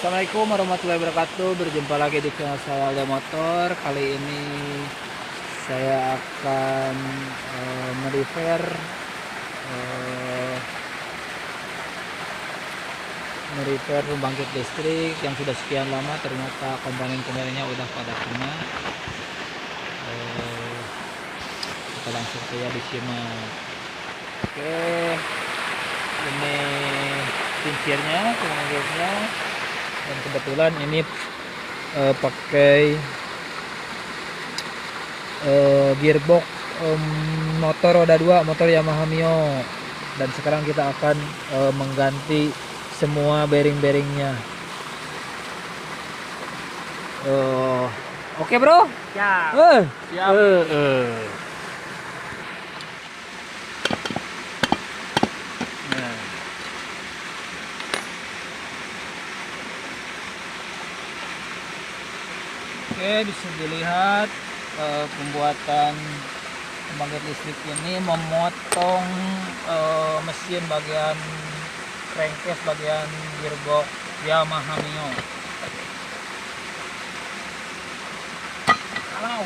Assalamualaikum warahmatullahi wabarakatuh. Berjumpa lagi di channel saya Alda Motor. Kali ini saya akan merepair pembangkit listrik yang sudah sekian lama ternyata komponen-komponennya udah pada kena. Kita langsung saja disimak. Oke, ini kincirnya, pengagetnya, dan kebetulan ini pakai gearbox motor roda 2 motor Yamaha Mio, dan sekarang kita akan mengganti semua bearing-bearingnya. Oke bro, Siap. siap. Nah. Oke, bisa dilihat pembuatan pembangkit listrik ini memotong mesin bagian crankcase, bagian gearbox Yamaha Mio. Kalau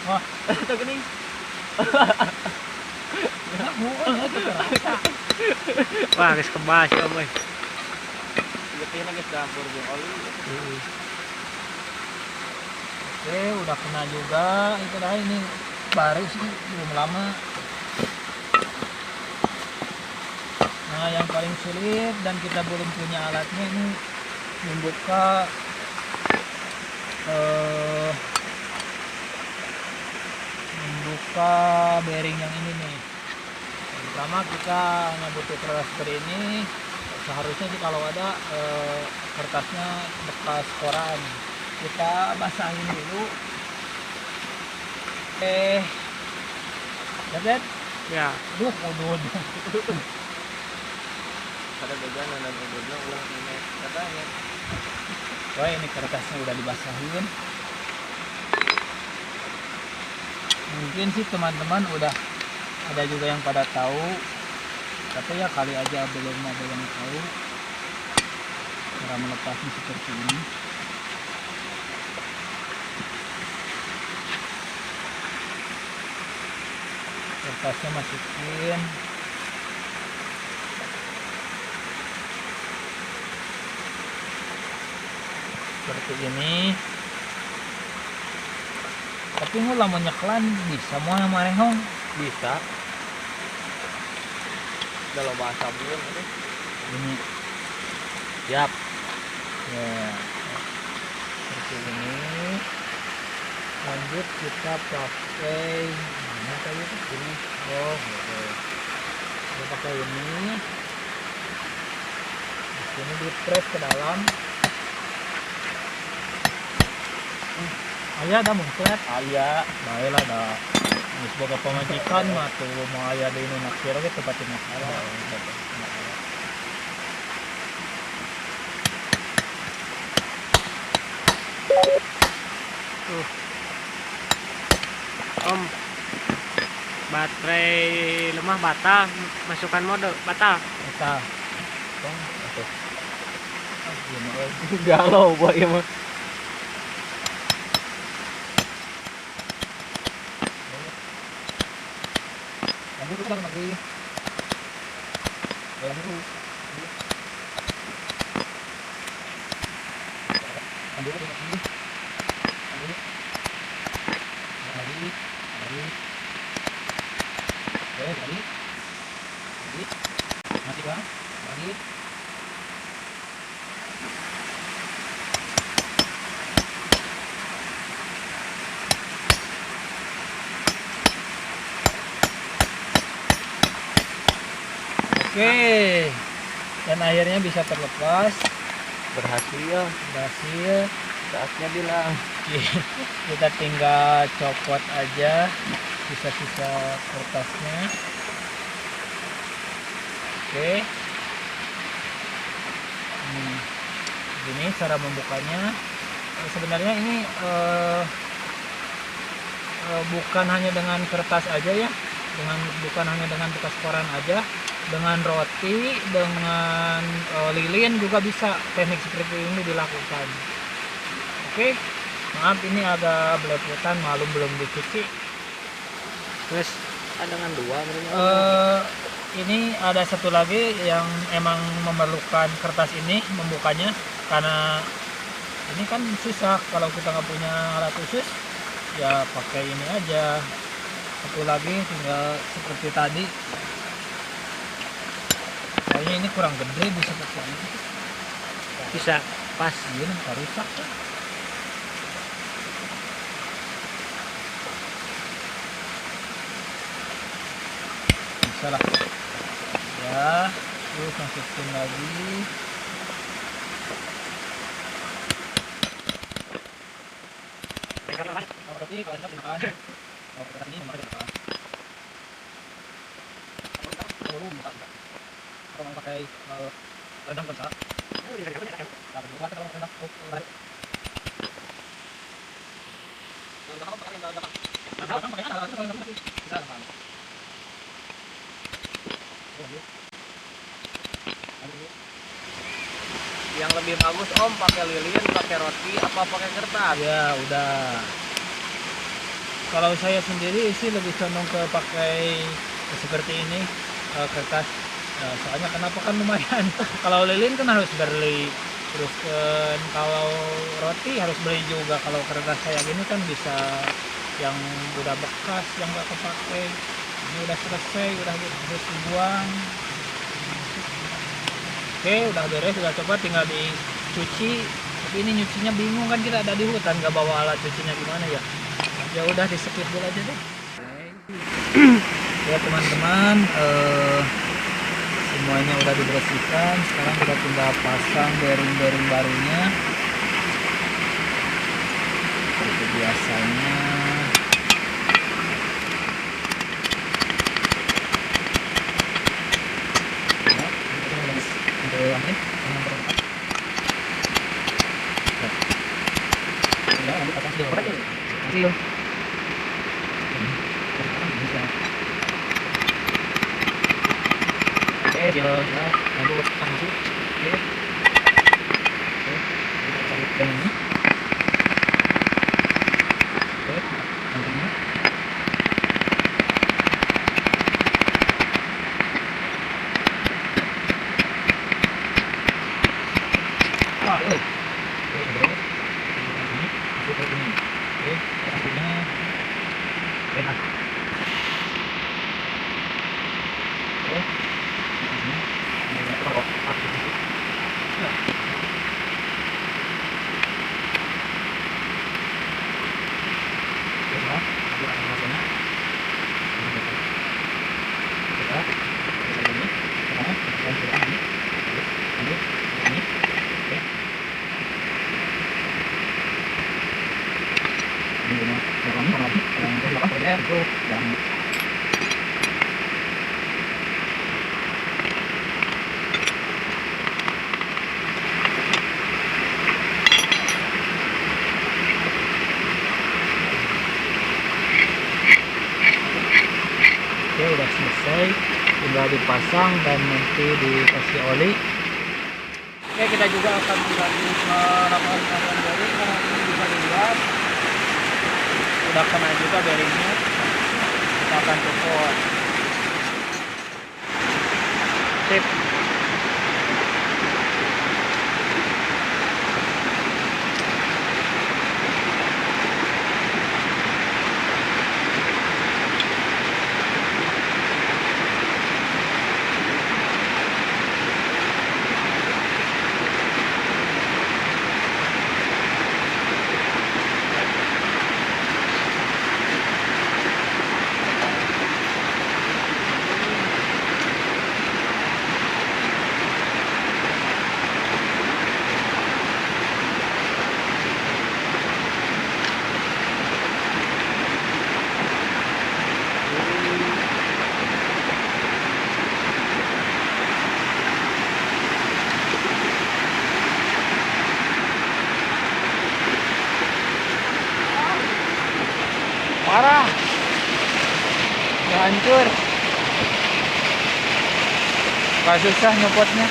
wah, Itu gini. Wah, guys kebas ya, boy. Getihna guys campur jeung oli. Oke, udah kena juga. Itu dah, ini baru sih, belum lama. Nah, yang paling sulit dan kita belum punya alatnya ini membuka bearing yang ini nih. Pertama kita hanya butuh kertas seperti ini. Seharusnya sih kalau ada kertasnya bekas koran, kita basahin dulu. Lihat, Ya, udud. ada beganan dan udutnya ulang ini katanya. Wah, ini kertasnya udah dibasahin. Mungkin sih teman-teman udah ada juga yang pada tahu, tapi ya kali aja belum ada yang tahu cara melepasnya seperti ini. Kertasnya masukin. Seperti ini. Tapi nggak lama nyeklan bisa mau yang marehong. Bisa. Kalau bahasa belum ini. Ini Siap. ya, seperti ini. Lanjut kita pakai mana tadi itu ini. Oh, oke. Kita pakai ini. Di sini di press ke dalam. Ayah dah muncrat. Ayah, baiklah dah. Ini sebagai pemajikan mah tuh mau ayah di naksir oke tepatin masalah. Om. Baterai lemah batal, masukkan mode batal. Kita, tong, oke. Galau boy mah. Lanjut ulang lagi. Lanjut. Lanjut lagi. Lanjut. Lagi. Lagi. Oke, lagi. Lagi. Mati bang. Lagi. Oke, dan akhirnya bisa terlepas, Berhasil. berhasil. Saatnya bilang. Kita tinggal copot aja sisa-sisa kertasnya. Oke. Gini cara membukanya. Sebenarnya ini bukan hanya dengan kertas aja ya, bukan hanya dengan bekas koran aja, dengan roti, dengan lilin juga bisa teknik seperti ini dilakukan. Oke, maaf ini agak belepotan, malum belum dicuci. Terus ada dengan dua Ini ada satu lagi yang emang memerlukan kertas ini membukanya, karena ini kan susah kalau kita nggak punya alat khusus, ya pakai ini aja. Satu lagi tinggal seperti tadi, kayaknya ini kurang gede, bisa pakai ini, bisa pas. ini nggak rusak kan? Bisa lah ya. Terus masukin lagi. Kalau pakai rendang bisa. Yang lebih bagus Om pakai lilin, pakai roti, apa pakai kertas? Ya udah. Kalau saya sendiri sih lebih condong ke pakai seperti ini, kertas. Soalnya kenapa, kan lumayan. Kalau lilin kan harus beli, terus kan kalau roti harus beli juga. Kalau kertas kayak gini kan bisa yang udah bekas, yang gak kepake. Ini udah selesai, udah harus dibuang. Oke, udah beres, udah coba tinggal dicuci. Tapi ini nyucinya bingung kan, kita ada di hutan, nggak bawa alat cucinya gimana ya. Ya udah di skip dulu aja deh. Ya teman-teman, semuanya udah dibersihkan. Sekarang kita tinggal pasang bearing-bearing barunya seperti biasanya. Oke, udah selesai, tinggal dipasang dan nanti dikasih oli. Oke, kita juga akan lanjut melakukan pasang bearing. Karena ini bisa dilihat udah kena juga bearingnya, kita akan copot. Sip. parah. Udah hancur. Gak susah nyopotnya.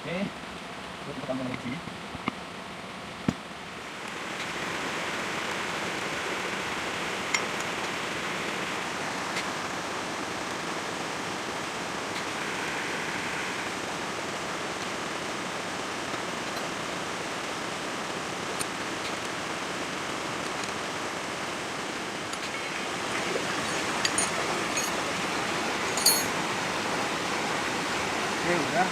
Oke, kita tambah lagi. Oke, udah.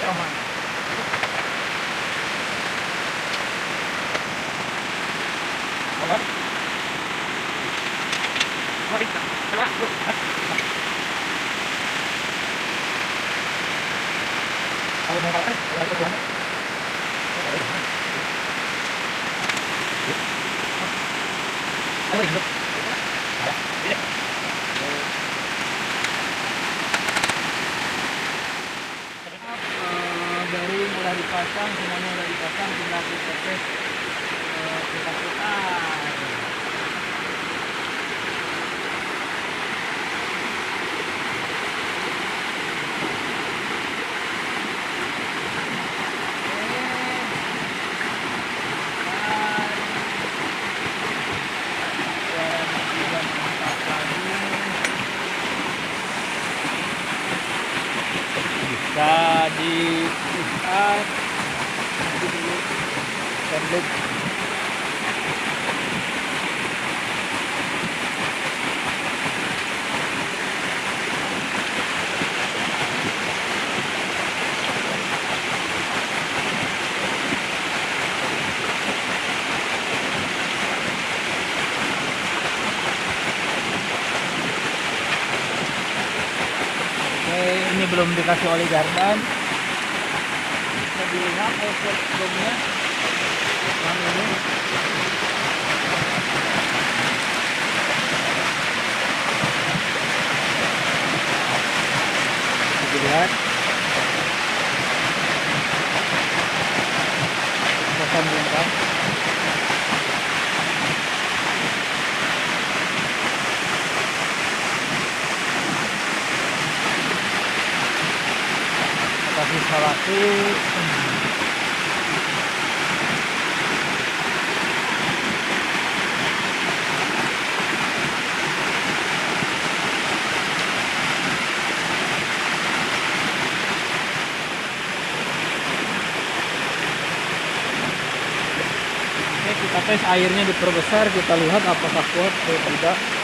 Aman. Apa? Kalau mau makan, ada ke mana? Ada hidup. Dari mulai dipasang, semuanya udah dipasang, tinggal kita tes, kita putar. Bisa dilihat dan loop. Ini belum dikasih oli gardan. Bisa dilihat effort sebelumnya yang ini. Bisa dilihat kita sambungkan. Kasih salasi. Oke, kita tes airnya diperbesar, kita lihat apakah kuat atau tidak.